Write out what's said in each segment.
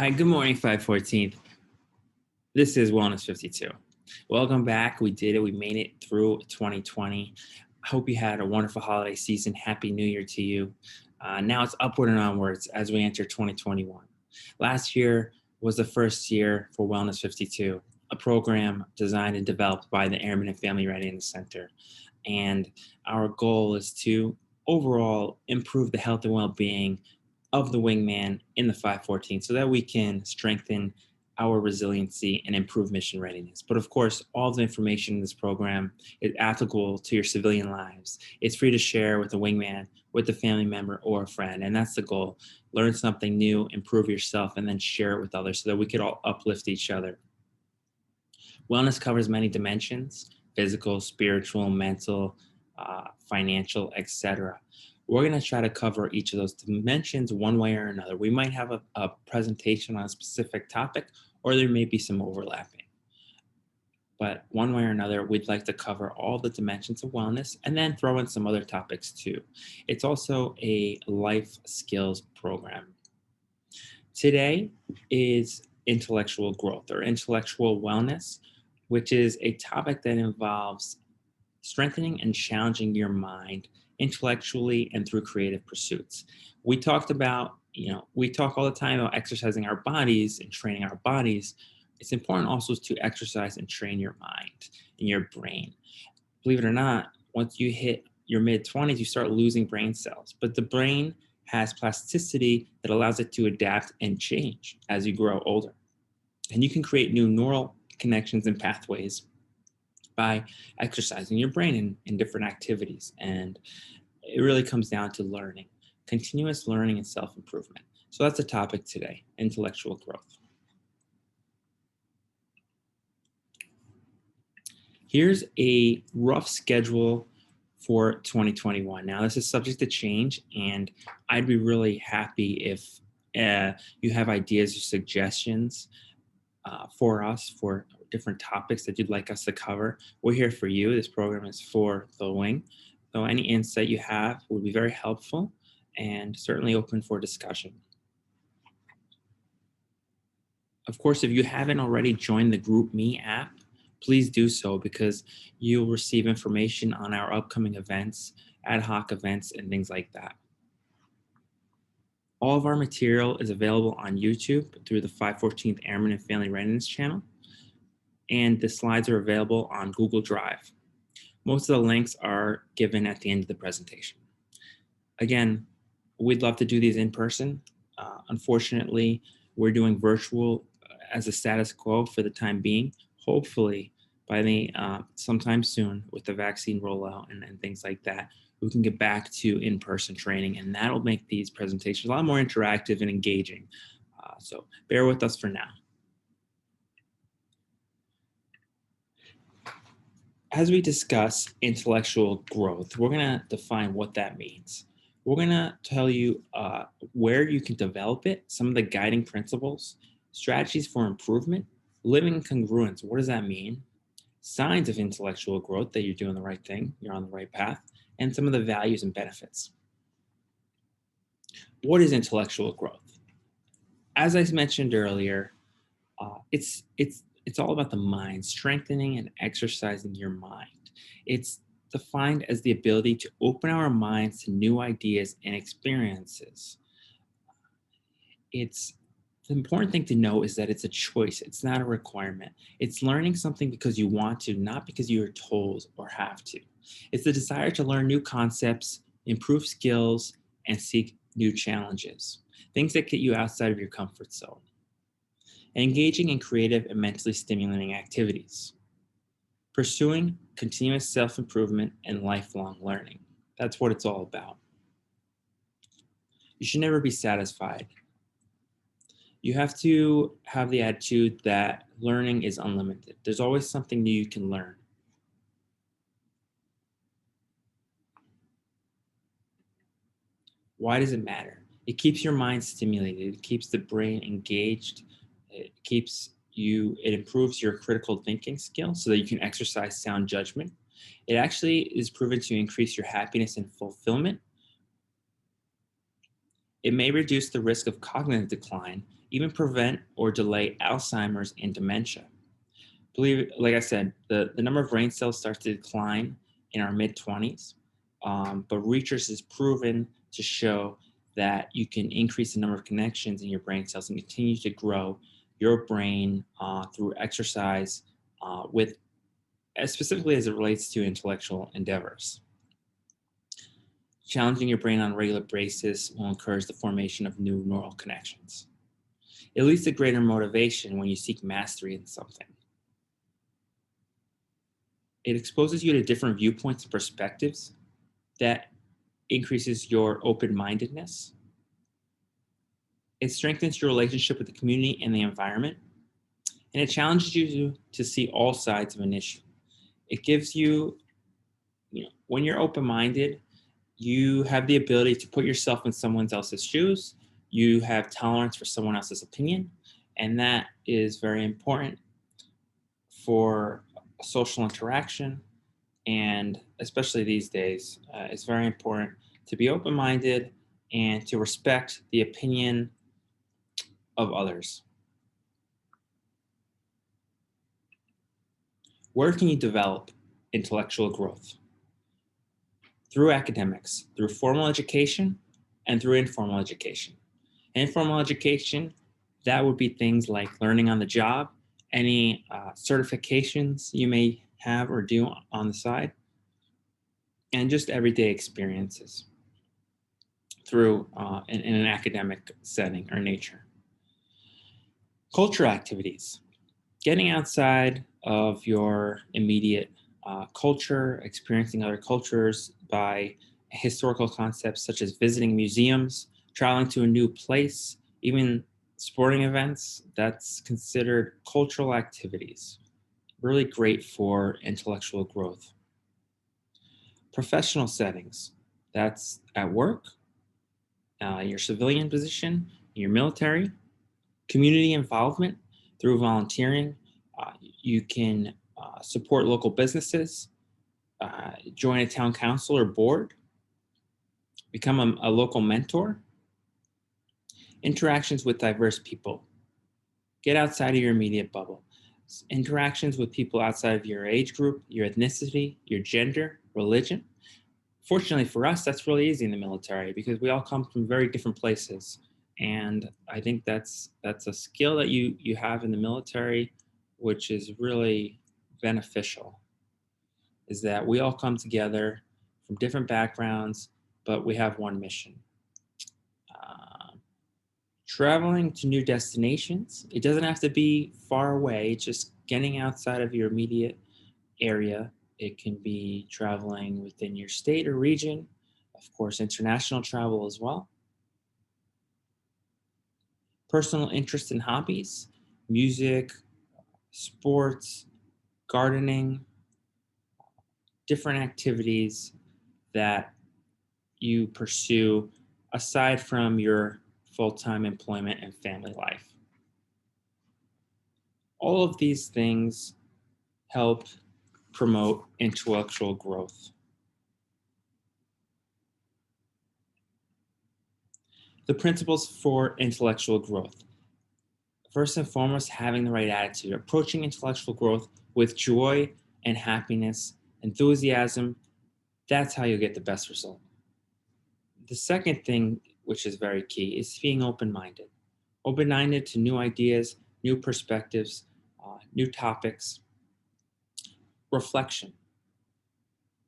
Hi, good morning, 514th. This is Wellness 52. Welcome back. We did it. We made it through 2020. I hope you had a wonderful holiday season. Happy New Year to you. Now it's upward and onwards as we enter 2021. Last year was the first year for Wellness 52, a program designed and developed by the Airmen and Family Readiness Center. And our goal is to overall improve the health and well-being of the wingman in the 514 so that we can strengthen our resiliency and improve mission readiness. But of course, all the information in this program is applicable to your civilian lives. It's free to share with a wingman, with a family member, or a friend. And that's the goal. Learn something new, improve yourself, and then share it with others so that we could all uplift each other. Wellness covers many dimensions: physical, spiritual, mental, financial, etc. We're going to try to cover each of those dimensions one way or another. We might have a presentation on a specific topic, or there may be some overlapping. But one way or another, we'd like to cover all the dimensions of wellness and then throw in some other topics too. It's also a life skills program. Today is intellectual growth or intellectual wellness, which is a topic that involves strengthening and challenging your mind intellectually and through creative pursuits. We talked about, we talk all the time about exercising our bodies and training our bodies. It's important also to exercise and train your mind and your brain. Believe it or not, once you hit your mid-20s, you start losing brain cells, but the brain has plasticity that allows it to adapt and change as you grow older. And you can create new neural connections and pathways by exercising your brain in different activities. And it really comes down to learning, continuous learning and self-improvement. So that's the topic today, intellectual growth. Here's a rough schedule for 2021. Now, this is subject to change, and I'd be really happy if you have ideas or suggestions for us for different topics that you'd like us to cover. We're here for you. This program is for the wing. So any insight you have would be very helpful and certainly open for discussion. Of course, if you haven't already joined the GroupMe app, please do so because you'll receive information on our upcoming events, ad hoc events, and things like that. All of our material is available on YouTube through the 514th Airmen and Family Readiness channel, and the slides are available on Google Drive. Most of the links are given at the end of the presentation. Again, we'd love to do these in person. Unfortunately, we're doing virtual as a status quo for the time being. Hopefully, by the sometime soon with the vaccine rollout and things like that, we can get back to in-person training, and that'll make these presentations a lot more interactive and engaging. So bear with us for now. As we discuss intellectual growth, we're going to define what that means. We're going to tell you where you can develop it, some of the guiding principles, strategies for improvement, living in congruence. What does that mean? Signs of intellectual growth that you're doing the right thing, you're on the right path, and some of the values and benefits. What is intellectual growth? As I mentioned earlier, it's all about the mind, strengthening and exercising your mind. It's defined as the ability to open our minds to new ideas and experiences. The important thing to know is that it's a choice. It's not a requirement. It's learning something because you want to, not because you are told or have to. It's the desire to learn new concepts, improve skills, and seek new challenges, things that get you outside of your comfort zone. And engaging in creative and mentally stimulating activities. Pursuing continuous self-improvement and lifelong learning. That's what it's all about. You should never be satisfied. You have to have the attitude that learning is unlimited. There's always something new you can learn. Why does it matter? It keeps your mind stimulated. It keeps the brain engaged. It improves your critical thinking skills so that you can exercise sound judgment. It actually is proven to increase your happiness and fulfillment. It may reduce the risk of cognitive decline, even prevent or delay Alzheimer's and dementia. Believe, like I said, the number of brain cells starts to decline in our mid 20s, but research has proven to show that you can increase the number of connections in your brain cells and continue to grow your brain through exercise, with specifically as it relates to intellectual endeavors. Challenging your brain on a regular basis will encourage the formation of new neural connections. It leads to greater motivation when you seek mastery in something. It exposes you to different viewpoints and perspectives that increases your open-mindedness. It strengthens your relationship with the community and the environment, and it challenges you to see all sides of an issue. It gives you, when you're open-minded, you have the ability to put yourself in someone else's shoes. You have tolerance for someone else's opinion, and that is very important for social interaction. And especially these days, it's very important to be open-minded and to respect the opinion of others. Where can you develop intellectual growth? Through academics, through formal education, and through informal education. Informal education, that would be things like learning on the job, any certifications you may have or do on the side, and just everyday experiences through in an academic setting or nature. Cultural activities, getting outside of your immediate culture, experiencing other cultures by historical concepts such as visiting museums, traveling to a new place, even sporting events, that's considered cultural activities. Really great for intellectual growth. Professional settings, that's at work, your civilian position, your military, community involvement through volunteering. You can support local businesses, join a town council or board, become a local mentor. Interactions with diverse people. Get outside of your immediate bubble. Interactions with people outside of your age group, your ethnicity, your gender, religion. Fortunately for us, that's really easy in the military because we all come from very different places. And I think that's a skill that you have in the military, which is really beneficial, is that we all come together from different backgrounds, but we have one mission. Traveling to new destinations. It doesn't have to be far away, just getting outside of your immediate area. It can be traveling within your state or region, of course, international travel as well. Personal interest and hobbies, music, sports, gardening, different activities that you pursue aside from your full-time employment and family life. All of these things help promote intellectual growth. The principles for intellectual growth. First and foremost, having the right attitude, approaching intellectual growth with joy and happiness, enthusiasm. That's how you'll get the best result. The second thing, which is very key, is being open-minded. Open-minded to new ideas, new perspectives, new topics. Reflection.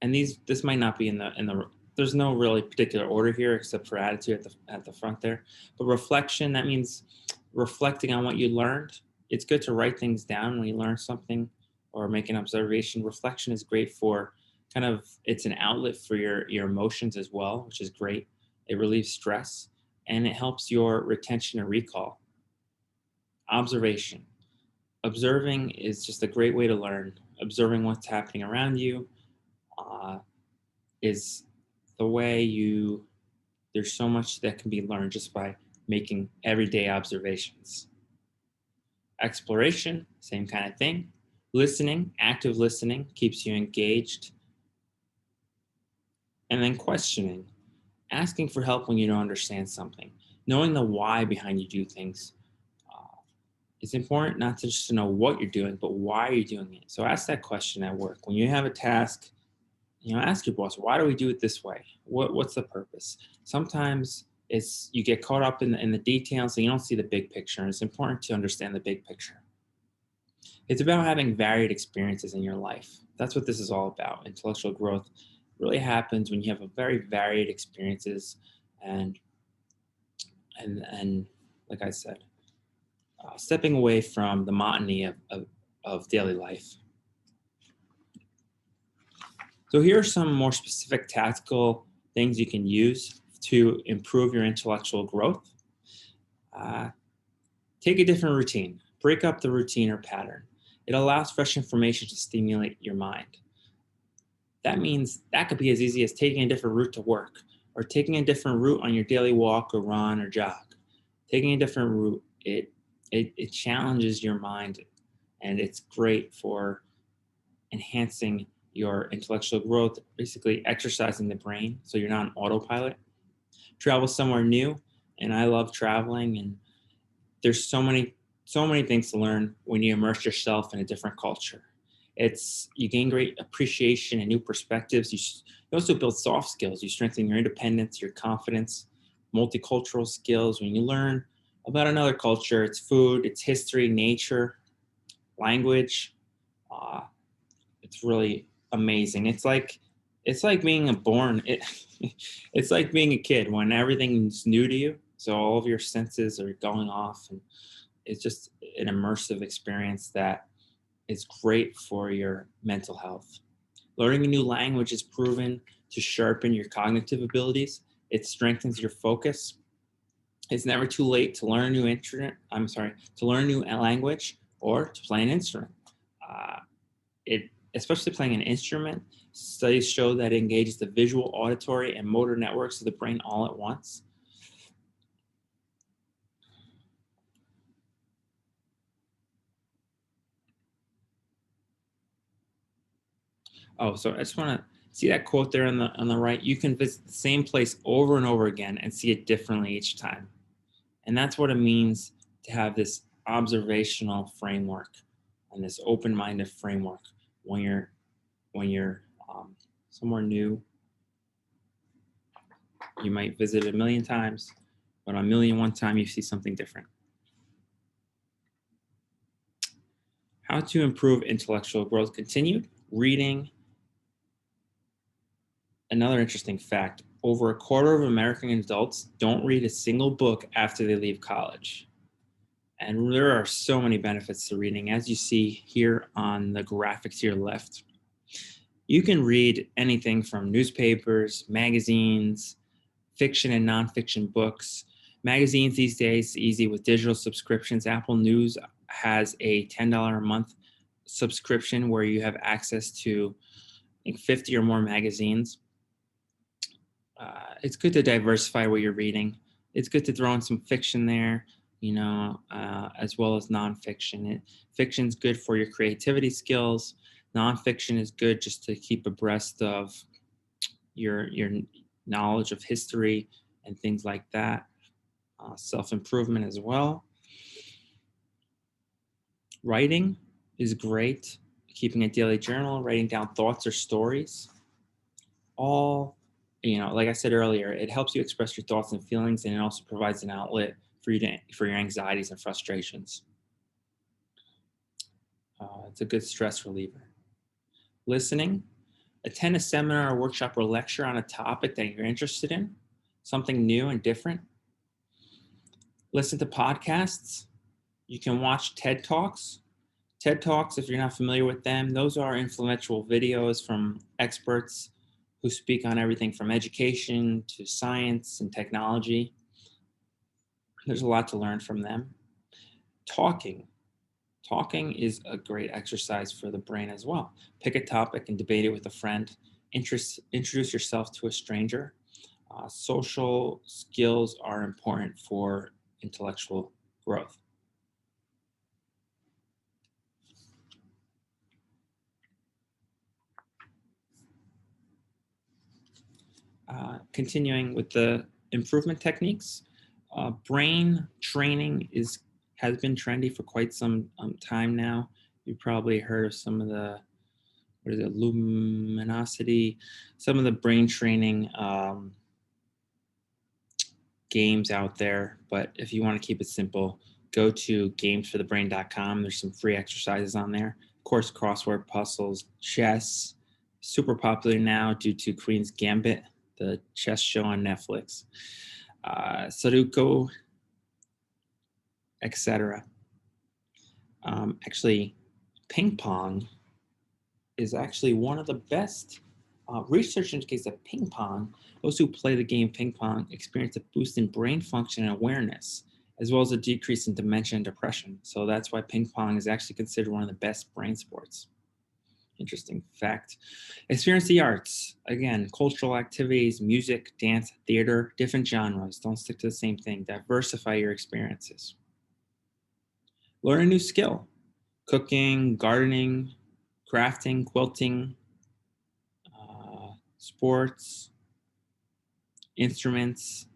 And this might not be in the there's no really particular order here except for attitude at the front there. But reflection, that means reflecting on what you learned. It's good to write things down when you learn something or make an observation. Reflection is great for it's an outlet for your emotions as well, which is great. It relieves stress and it helps your retention and recall. Observation. Observing is just a great way to learn. Observing what's happening around you is the way there's so much that can be learned just by making everyday observations. Exploration, same kind of thing. Listening, active listening keeps you engaged. And then questioning, asking for help when you don't understand something. Knowing the why behind you do things. It's important not to just to know what you're doing, but why are you doing it. So ask that question at work. When you have a task, ask your boss, why do we do it this way? What's the purpose? Sometimes it's you get caught up in the details and you don't see the big picture. And it's important to understand the big picture. It's about having varied experiences in your life. That's what this is all about. Intellectual growth really happens when you have a very varied experiences and and like I said, stepping away from the monotony of daily life. So here are some more specific tactical things you can use to improve your intellectual growth. Uh, Take a different routine. Break up the routine or pattern. It allows fresh information to stimulate your mind. That means that could be as easy as taking a different route to work or taking a different route on your daily walk or run or jog. Taking a different route, it challenges your mind and it's great for enhancing your intellectual growth, basically exercising the brain so you're not on autopilot. Travel somewhere new, and I love traveling, and there's so many things to learn when you immerse yourself in a different culture. It's you gain great appreciation and new perspectives. You also build soft skills. You strengthen your independence, your confidence, multicultural skills. When you learn about another culture, its food, its history, nature, language, uh, it's really amazing. It's like being it's like being a kid when everything's new to you. So all of your senses are going off, and it's just an immersive experience that is great for your mental health. Learning a new language is proven to sharpen your cognitive abilities. It strengthens your focus. It's never too late to learn a new instrument. I'm sorry, to learn a new language or to play an instrument. Uh, it especially playing an instrument, studies show that it engages the visual, auditory, and motor networks of the brain all at once. Oh, so I just want to see that quote there on the right. You can visit the same place over and over again and see it differently each time. And that's what it means to have this observational framework and this open-minded framework when you're somewhere new. You might visit a million times, but on a million one time you see something different. How to improve intellectual growth continued. Reading. Another interesting fact, over a quarter of American adults don't read a single book after they leave college. And there are so many benefits to reading, as you see here on the graphics to your left. You can read anything from newspapers, magazines, fiction and nonfiction books. Magazines these days, easy with digital subscriptions. Apple News has a $10 a month subscription where you have access to, I think, 50 or more magazines. It's good to diversify what you're reading. It's good to throw in some fiction there, as well as nonfiction. Fiction's good for your creativity skills. Nonfiction is good just to keep abreast of your knowledge of history and things like that. Self-improvement as well. Writing is great. Keeping a daily journal, writing down thoughts or stories. All, like I said earlier, it helps you express your thoughts and feelings, and it also provides an outlet for your anxieties and frustrations. It's a good stress reliever. Listening. Attend a seminar, or workshop, or lecture on a topic that you're interested in, something new and different. Listen to podcasts. You can watch TED Talks. TED Talks, if you're not familiar with them, those are influential videos from experts who speak on everything from education to science and technology. There's a lot to learn from them. Talking. Talking is a great exercise for the brain as well. Pick a topic and debate it with a friend. Introduce yourself to a stranger. Social skills are important for intellectual growth. Continuing with the improvement techniques, Brain training has been trendy for quite some time now. You've probably heard of some of the what is it, luminosity, some of the brain training games out there. But if you want to keep it simple, go to gamesforthebrain.com. There's some free exercises on there. Of course, crossword puzzles, chess, super popular now due to Queen's Gambit, the chess show on Netflix, Sudoku, etc. Actually, ping pong is actually one of the best. Research indicates that ping pong, those who play the game ping pong experience a boost in brain function and awareness, as well as a decrease in dementia and depression. So that's why ping pong is actually considered one of the best brain sports. Interesting fact. Experience the arts. Again, cultural activities, music, dance, theater, different genres. Don't stick to the same thing. Diversify your experiences. Learn a new skill. Cooking, gardening, crafting, quilting, sports, instruments.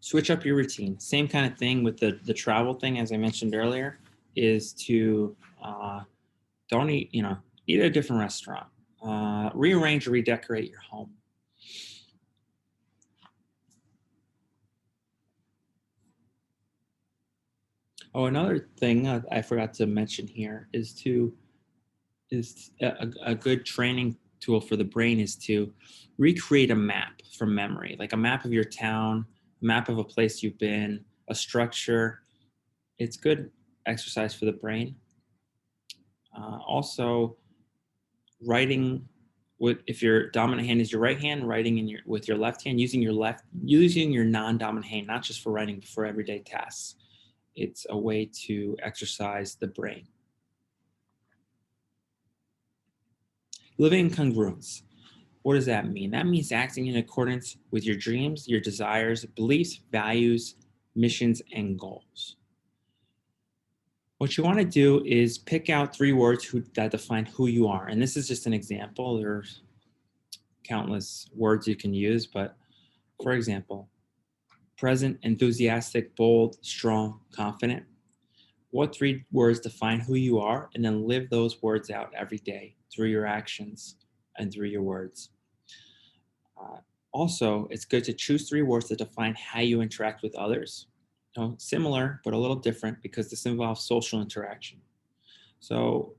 Switch up your routine. Same kind of thing with the travel thing, as I mentioned earlier, is to don't eat, eat at a different restaurant. Rearrange or redecorate your home. Oh, another thing I forgot to mention here is a good training tool for the brain is to recreate a map from memory, like a map of your town, a map of a place you've been, a structure. It's good exercise for the brain. Also, writing if your dominant hand is your right hand, writing with your left hand, using your non-dominant hand, not just for writing, but for everyday tasks. It's a way to exercise the brain. Living in congruence. What does that mean? That means acting in accordance with your dreams, your desires, beliefs, values, missions, and goals. What you want to do is pick out 3 words that define who you are. And this is just an example. There's countless words you can use, but for example, present, enthusiastic, bold, strong, confident. What 3 words define who you are? And then live those words out every day through your actions and through your words. Also, it's good to choose 3 words that define how you interact with others. Similar, but a little different because this involves social interaction. So,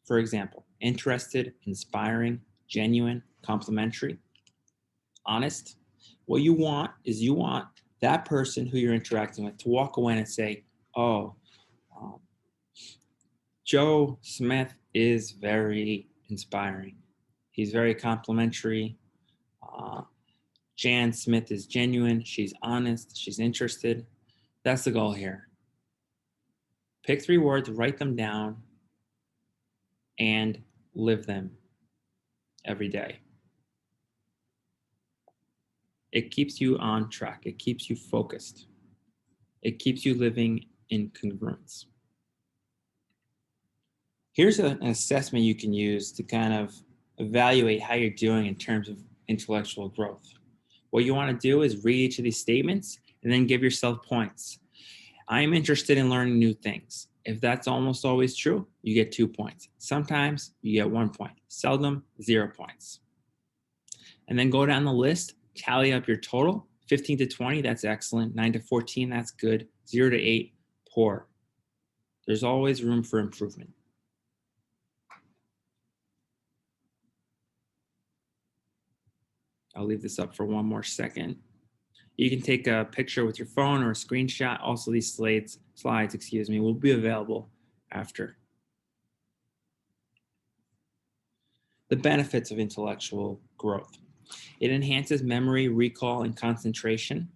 for example, interested, inspiring, genuine, complimentary, honest. What you want that person who you're interacting with to walk away and say, oh, Joe Smith is very inspiring. He's very complimentary. Jan Smith is genuine. She's honest. She's interested. That's the goal here. Pick 3 words, write them down, and live them every day. It keeps you on track. It keeps you focused. It keeps you living in congruence. Here's an assessment you can use to kind of evaluate how you're doing in terms of intellectual growth. What you want to do is read each of these statements and then give yourself points. I am interested in learning new things. If that's almost always true, you get 2 points. Sometimes you get 1 point. Seldom, 0 points. And then go down the list, tally up your total. 15 to 20, that's excellent. 9 to 14, that's good. 0 to 8, poor. There's always room for improvement. I'll leave this up for 1 more second. You can take a picture with your phone or a screenshot. Also, these slides, will be available after. The benefits of intellectual growth. It enhances memory, recall, and concentration.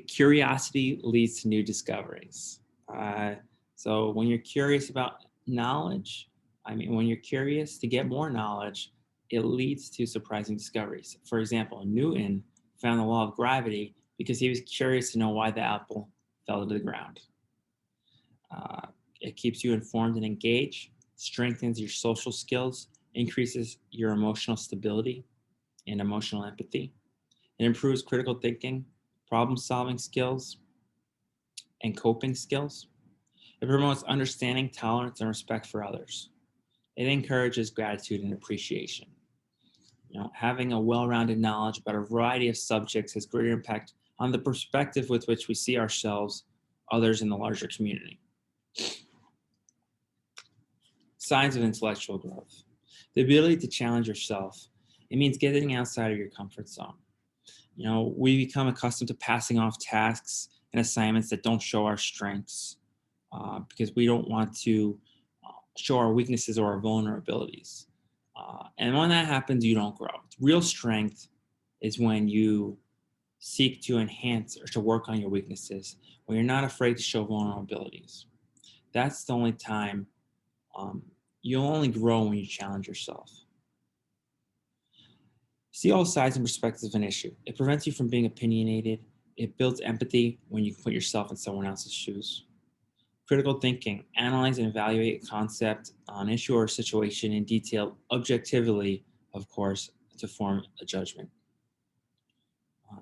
Curiosity leads to new discoveries. So when you're curious about knowledge, when you're curious to get more knowledge, it leads to surprising discoveries. For example, Newton found the law of gravity because he was curious to know why the apple fell to the ground. It keeps you informed and engaged, strengthens your social skills, increases your emotional stability and emotional empathy. It improves critical thinking, problem solving skills, and coping skills. It promotes understanding, tolerance, and respect for others. It encourages gratitude and appreciation. Having a well-rounded knowledge about a variety of subjects has greater impact on the perspective with which we see ourselves, others, in the larger community. Signs of intellectual growth. The ability to challenge yourself. It means getting outside of your comfort zone. We become accustomed to passing off tasks and assignments that don't show our strengths because we don't want to show our weaknesses or our vulnerabilities. And when that happens, you don't grow. Real strength is when you seek to enhance or to work on your weaknesses, when you're not afraid to show vulnerabilities. That's the only time you'll only grow when you challenge yourself. See all sides and perspectives of an issue. It prevents you from being opinionated. It builds empathy when you put yourself in someone else's shoes. Critical thinking. Analyze and evaluate a concept, an issue, or a situation in detail, objectively, of course, to form a judgment.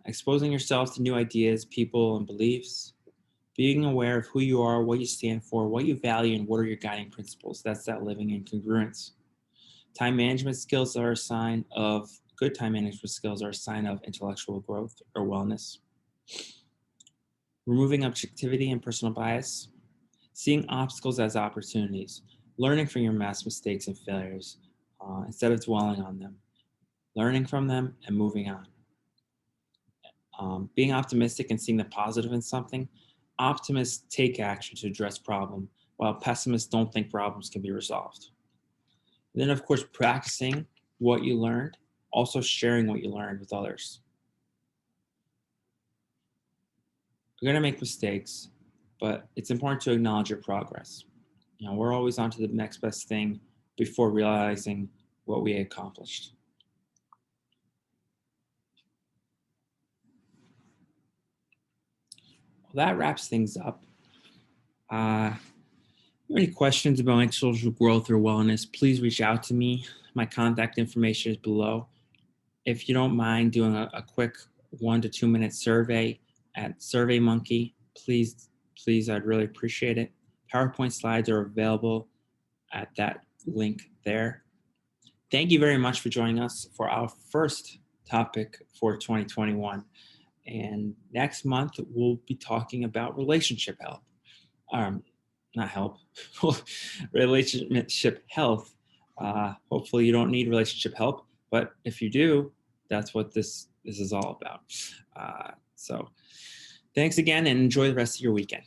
Exposing yourself to new ideas, people, and beliefs. Being aware of who you are, what you stand for, what you value, and what are your guiding principles. That's that living in congruence. Time management skills are a sign of good time management skills are a sign of intellectual growth or wellness. Removing objectivity and personal bias. Seeing obstacles as opportunities. Learning from your past mistakes and failures instead of dwelling on them. Learning from them and moving on. Being optimistic and seeing the positive in something. Optimists take action to address problem, while pessimists don't think problems can be resolved. And then, of course, practicing what you learned, also sharing what you learned with others. You're going to make mistakes, but it's important to acknowledge your progress. We're always on to the next best thing before realizing what we accomplished. Well, that wraps things up. Any questions about intellectual growth or wellness, please reach out to me. My contact information is below. If you don't mind doing a quick 1 to 2 minute survey at SurveyMonkey, please, I'd really appreciate it. PowerPoint slides are available at that link there. Thank you very much for joining us for our first topic for 2021. And next month, we'll be talking about relationship help. Not help, relationship health. Hopefully you don't need relationship help, but if you do, that's what this is all about. So thanks again and enjoy the rest of your weekend.